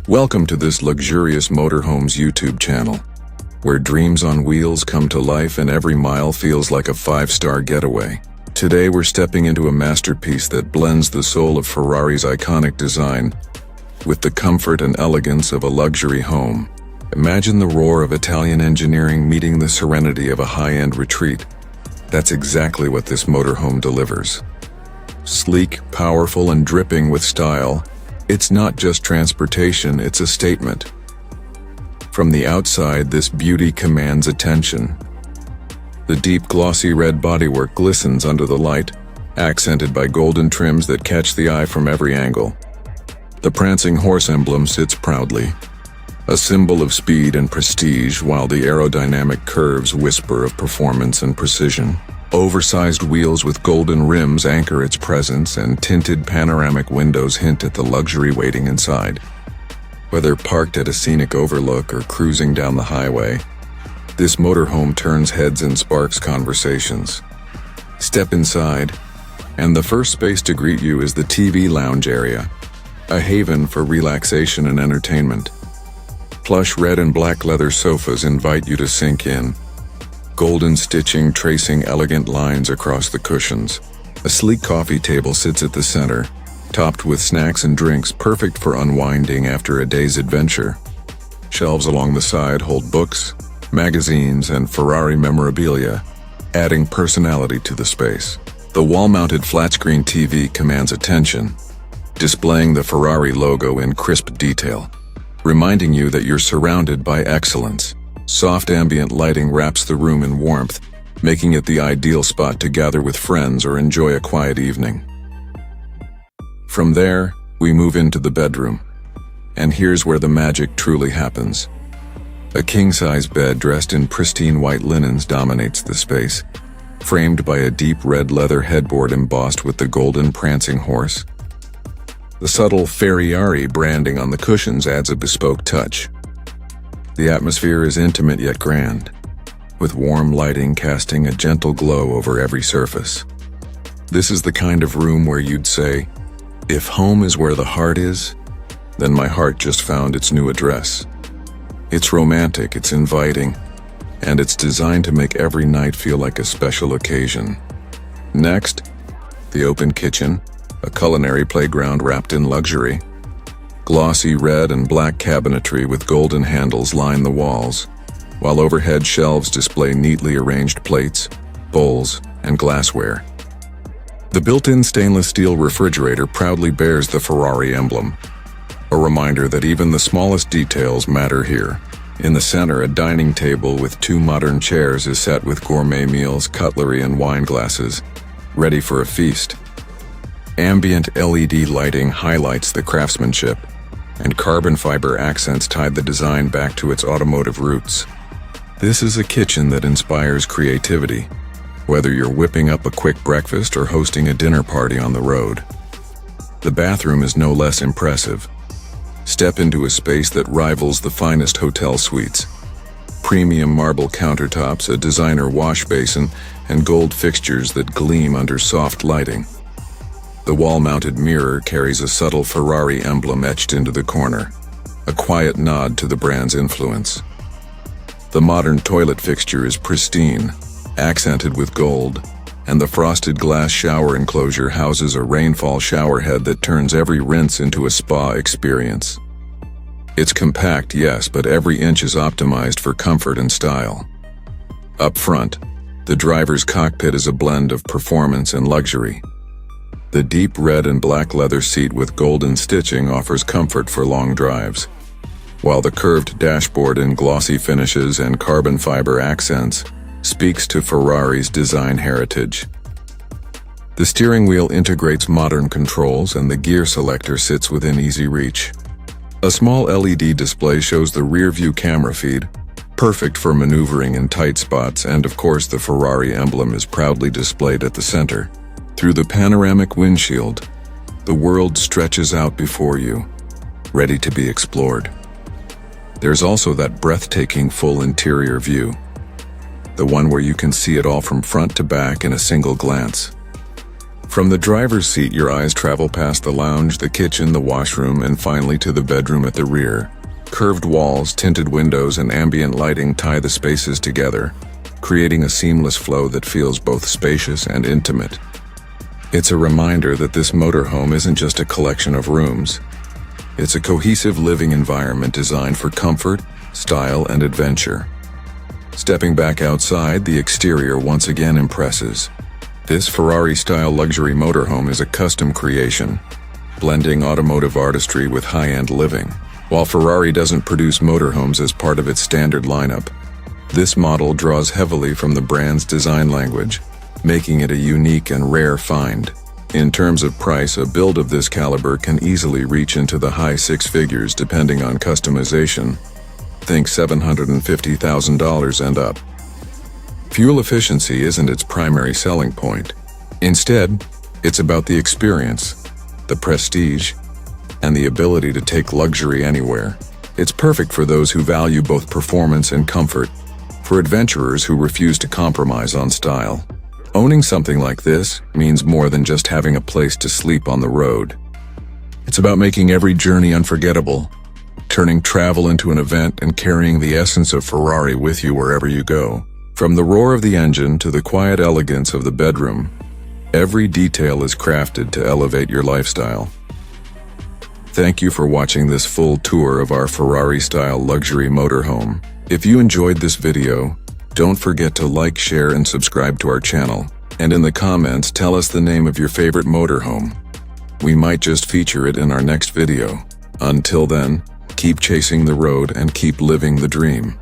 Welcome to this luxurious Motorhomes YouTube channel, where dreams on wheels come to life and every mile feels like a 5-star getaway. Today we're stepping into a masterpiece that blends the soul of Ferrari's iconic design with the comfort and elegance of a luxury home. Imagine the roar of Italian engineering meeting the serenity of a high-end retreat. That's exactly what this motorhome delivers. Sleek, powerful, and dripping with style, it's not just transportation, it's a statement. From the outside, this beauty commands attention. The deep glossy red bodywork glistens under the light, accented by golden trims that catch the eye from every angle. The prancing horse emblem sits proudly, a symbol of speed and prestige, while the aerodynamic curves whisper of performance and precision. Oversized wheels with golden rims anchor its presence, and tinted panoramic windows hint at the luxury waiting inside. Whether parked at a scenic overlook or cruising down the highway, this motorhome turns heads and sparks conversations. Step inside, and the first space to greet you is the TV lounge area, a haven for relaxation and entertainment. Plush red and black leather sofas invite you to sink in, golden stitching tracing elegant lines across the cushions. A sleek coffee table sits at the center, topped with snacks and drinks perfect for unwinding after a day's adventure. Shelves along the side hold books, magazines, and Ferrari memorabilia, adding personality to the space. The wall-mounted flat-screen TV commands attention, displaying the Ferrari logo in crisp detail, reminding you that you're surrounded by excellence. Soft ambient lighting wraps the room in warmth, making it the ideal spot to gather with friends or enjoy a quiet evening. From there, we move into the bedroom. And here's where the magic truly happens. A king-size bed dressed in pristine white linens dominates the space, framed by a deep red leather headboard embossed with the golden prancing horse. The subtle Ferrari branding on the cushions adds a bespoke touch. The atmosphere is intimate yet grand, with warm lighting casting a gentle glow over every surface. This is the kind of room where you'd say, if home is where the heart is, then my heart just found its new address. It's romantic, it's inviting, and it's designed to make every night feel like a special occasion. Next, the open kitchen, a culinary playground wrapped in luxury. Glossy red and black cabinetry with golden handles line the walls, while overhead shelves display neatly arranged plates, bowls, and glassware. The built-in stainless steel refrigerator proudly bears the Ferrari emblem, a reminder that even the smallest details matter here. In the center, a dining table with 2 modern chairs is set with gourmet meals, cutlery, and wine glasses, ready for a feast. Ambient LED lighting highlights the craftsmanship, and carbon fiber accents tied the design back to its automotive roots. This is a kitchen that inspires creativity, whether you're whipping up a quick breakfast or hosting a dinner party on the road. The bathroom is no less impressive. Step into a space that rivals the finest hotel suites. Premium marble countertops, a designer wash basin, and gold fixtures that gleam under soft lighting. The wall-mounted mirror carries a subtle Ferrari emblem etched into the corner, a quiet nod to the brand's influence. The modern toilet fixture is pristine, accented with gold, and the frosted glass shower enclosure houses a rainfall shower head that turns every rinse into a spa experience. It's compact, yes, but every inch is optimized for comfort and style. Up front, the driver's cockpit is a blend of performance and luxury. The deep red and black leather seat with golden stitching offers comfort for long drives, while the curved dashboard in glossy finishes and carbon fiber accents speaks to Ferrari's design heritage. The steering wheel integrates modern controls, and the gear selector sits within easy reach. A small LED display shows the rear-view camera feed, perfect for maneuvering in tight spots, and of course the Ferrari emblem is proudly displayed at the center. Through the panoramic windshield, the world stretches out before you, ready to be explored. There's also that breathtaking full interior view, the one where you can see it all from front to back in a single glance. From the driver's seat, your eyes travel past the lounge, the kitchen, the washroom, and finally to the bedroom at the rear. Curved walls, tinted windows, and ambient lighting tie the spaces together, creating a seamless flow that feels both spacious and intimate. It's a reminder that this motorhome isn't just a collection of rooms. It's a cohesive living environment designed for comfort, style, and adventure. Stepping back outside, the exterior once again impresses. This Ferrari-style luxury motorhome is a custom creation, blending automotive artistry with high-end living. While Ferrari doesn't produce motorhomes as part of its standard lineup, this model draws heavily from the brand's design language, making it a unique and rare find. In terms of price, a build of this caliber can easily reach into the high six figures depending on customization. Think $750,000 and up. Fuel efficiency isn't its primary selling point. Instead, it's about the experience, the prestige, and the ability to take luxury anywhere. It's perfect for those who value both performance and comfort, for adventurers who refuse to compromise on style. Owning something like this means more than just having a place to sleep on the road. It's about making every journey unforgettable, turning travel into an event and carrying the essence of Ferrari with you wherever you go. From the roar of the engine to the quiet elegance of the bedroom, every detail is crafted to elevate your lifestyle. Thank you for watching this full tour of our Ferrari-style luxury motorhome. If you enjoyed this video, don't forget to like, share, and subscribe to our channel. And in the comments, tell us the name of your favorite motorhome. We might just feature it in our next video. Until then, keep chasing the road and keep living the dream.